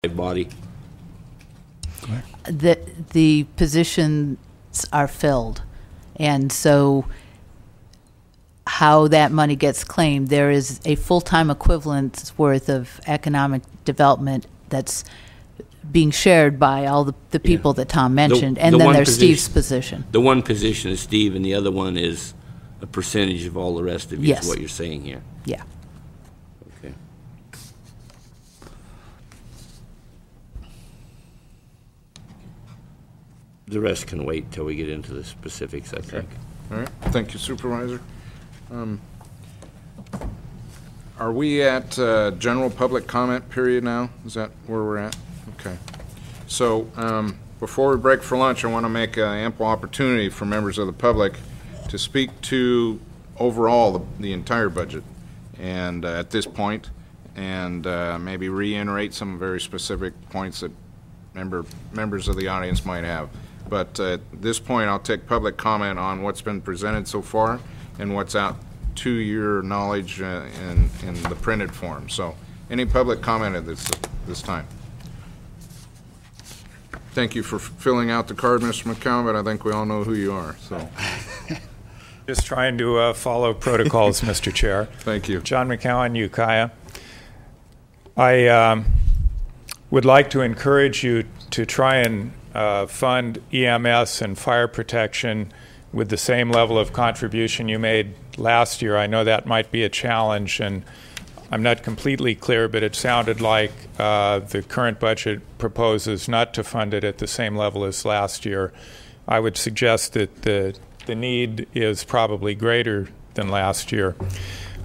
body? The positions are filled, and so how that money gets claimed, there is a full-time equivalent's worth of economic development that's being shared by all the people that Tom mentioned, and then there's Steve's position. The one position is Steve, and the other one is a percentage of all the rest of you, Yes. is what you're saying here. Yeah. Okay. The rest can wait till we get into the specifics, I think. All right. Thank you, Supervisor. Are we at general public comment period now? Is that where we're at? Okay. So before we break for lunch, I want to make ample opportunity for members of the public to speak to overall the entire budget, and at this point, and maybe reiterate some very specific points that members of the audience might have. But at this point, I'll take public comment on what's been presented so far and what's out to your knowledge in the printed form. So any public comment at this time? Thank you for filling out the card, Mr. McCown, but I think we all know who you are. So, just trying to follow protocols, Mr. Chair. Thank you. John McCown, Ukiah. I would like to encourage you to try and fund EMS and fire protection with the same level of contribution you made last year. I know that might be a challenge, and I'm not completely clear, but it sounded like the current budget proposes not to fund it at the same level as last year. I would suggest that the need is probably greater than last year.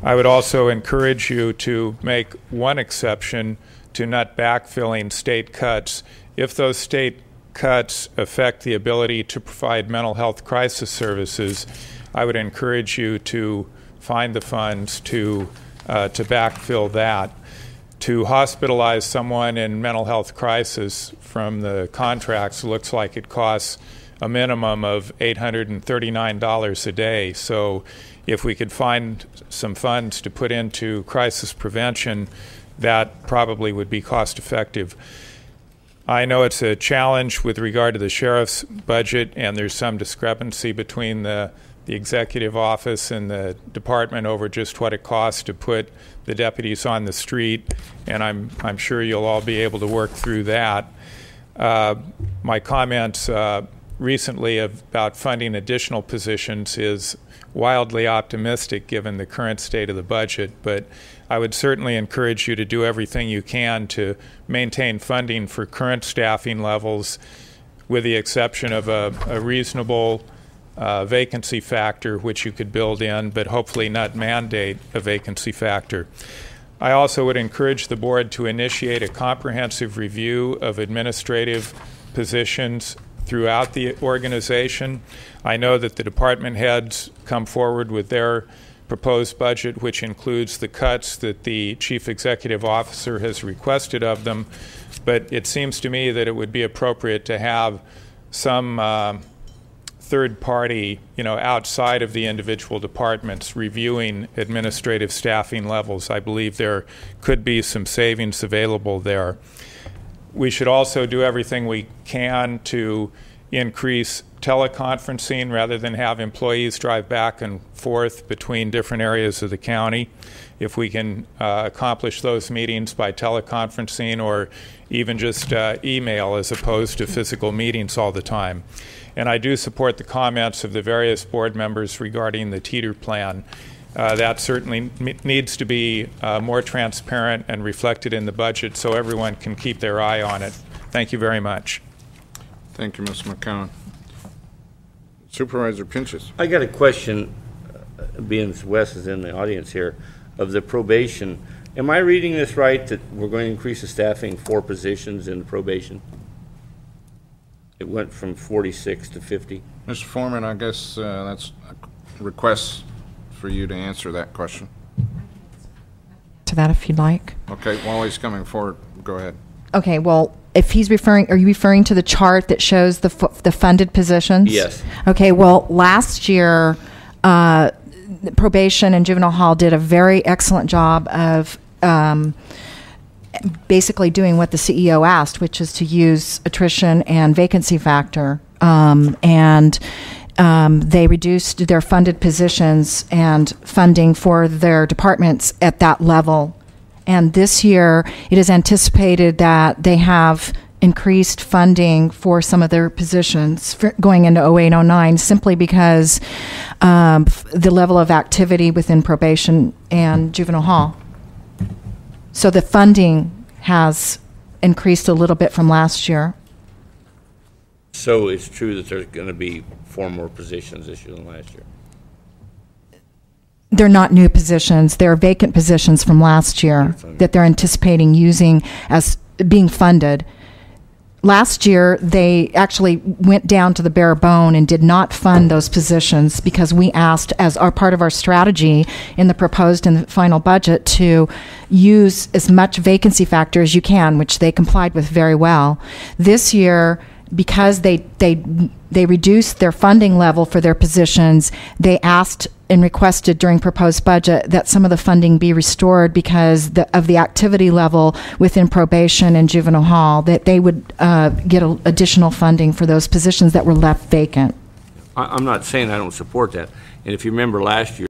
I would also encourage you to make one exception to not backfilling state cuts. If those state cuts affect the ability to provide mental health crisis services, I would encourage you to find the funds to backfill that. To hospitalize someone in mental health crisis from the contracts looks like it costs a minimum of $839 a day. So if we could find some funds to put into crisis prevention, that probably would be cost effective. I know it's a challenge with regard to the sheriff's budget, and there's some discrepancy between the executive office and the department over just what it costs to put the deputies on the street, and I'm sure you'll all be able to work through that. My comments recently about funding additional positions is wildly optimistic given the current state of the budget, but I would certainly encourage you to do everything you can to maintain funding for current staffing levels, with the exception of a reasonable vacancy factor, which you could build in, but hopefully not mandate a vacancy factor. I also would encourage the board to initiate a comprehensive review of administrative positions throughout the organization. I know that the department heads come forward with their proposed budget, which includes the cuts that the chief executive officer has requested of them, but it seems to me that it would be appropriate to have some third party, outside of the individual departments reviewing administrative staffing levels. I believe there could be some savings available there. We should also do everything we can to increase teleconferencing rather than have employees drive back and forth between different areas of the county. If we can accomplish those meetings by teleconferencing or even just email as opposed to physical meetings all the time. And I do support the comments of the various board members regarding the teeter plan. That certainly needs to be more transparent and reflected in the budget so everyone can keep their eye on it. Thank you very much. Thank you, Mr. McCown. Supervisor Pinchas. I got a question, being Wes is in the audience here, of the probation. Am I reading this right, that we're going to increase the staffing 4 positions in the probation? It went from 46 to 50. Mr. Foreman, I guess that's a request for you to answer that question. To that, if you'd like. Okay, while he's coming forward, go ahead. Okay, well, if he's referring, are you referring to the chart that shows the funded positions? Yes. Okay, well, last year, probation and juvenile hall did a very excellent job of basically doing what the CEO asked, which is to use attrition and vacancy factor. They reduced their funded positions and funding for their departments at that level. And this year, it is anticipated that they have increased funding for some of their positions going into 08-09, simply because the level of activity within probation and juvenile hall. So the funding has increased a little bit from last year. So it's true that there's going to be 4 more positions this year than last year? They're not new positions. They're vacant positions from last year that they're anticipating using as being funded. Last year, they actually went down to the bare bone and did not fund those positions because we asked, as part of our strategy in the proposed and the final budget, to use as much vacancy factor as you can, which they complied with very well. This year, because they reduced their funding level for their positions, they asked and requested during proposed budget that some of the funding be restored because of the activity level within probation and juvenile hall, that they would get additional funding for those positions that were left vacant. I'm not saying I don't support that. And if you remember last year,